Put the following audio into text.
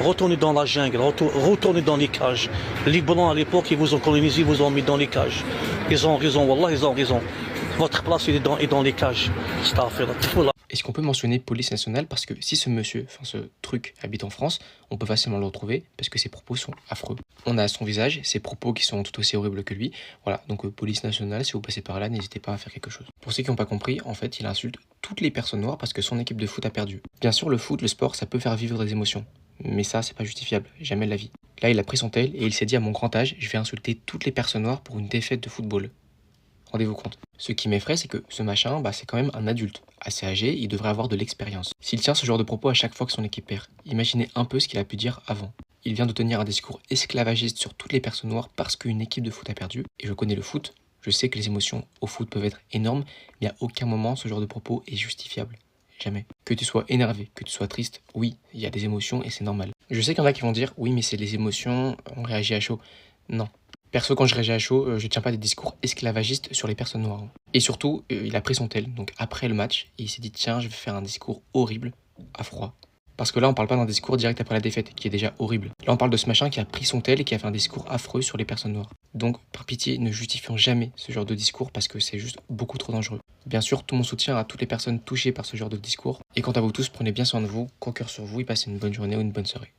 Retournez dans la jungle, retournez dans les cages. Les Blancs à l'époque, ils vous ont colonisé, ils vous ont mis dans les cages. Ils ont raison, Wallah, ils ont raison. Votre place est dans les cages. Astaghfirullah. Est-ce qu'on peut mentionner police nationale parce que si ce monsieur, enfin ce truc habite en France, on peut facilement le retrouver parce que ses propos sont affreux. On a son visage, ses propos qui sont tout aussi horribles que lui. Voilà, donc police nationale, si vous passez par là, n'hésitez pas à faire quelque chose. Pour ceux qui n'ont pas compris, en fait, il insulte toutes les personnes noires parce que son équipe de foot a perdu. Bien sûr, le foot, le sport, ça peut faire vivre des émotions. Mais ça, c'est pas justifiable, jamais de la vie. Là, il a pris son tel et il s'est dit à mon grand âge, je vais insulter toutes les personnes noires pour une défaite de football. Rendez-vous compte. Ce qui m'effraie, c'est que ce machin, c'est quand même un adulte. Assez âgé, il devrait avoir de l'expérience. S'il tient ce genre de propos à chaque fois que son équipe perd, imaginez un peu ce qu'il a pu dire avant. Il vient de tenir un discours esclavagiste sur toutes les personnes noires parce qu'une équipe de foot a perdu. Et je connais le foot, je sais que les émotions au foot peuvent être énormes, mais à aucun moment ce genre de propos est justifiable. Jamais. Que tu sois énervé, que tu sois triste, oui, il y a des émotions et c'est normal. Je sais qu'il y en a qui vont dire, oui, mais c'est les émotions, on réagit à chaud. Non. Perso, quand je réagis à chaud, je tiens pas des discours esclavagistes sur les personnes noires. Et surtout, il a pris son tel, donc après le match, et il s'est dit, tiens, je vais faire un discours horrible, à froid. Parce que là, on parle pas d'un discours direct après la défaite, qui est déjà horrible. Là, on parle de ce machin qui a pris son tel et qui a fait un discours affreux sur les personnes noires. Donc, par pitié, ne justifions jamais ce genre de discours parce que c'est juste beaucoup trop dangereux. Bien sûr, tout mon soutien à toutes les personnes touchées par ce genre de discours. Et quant à vous tous, prenez bien soin de vous, gros cœur sur vous et passez une bonne journée ou une bonne soirée.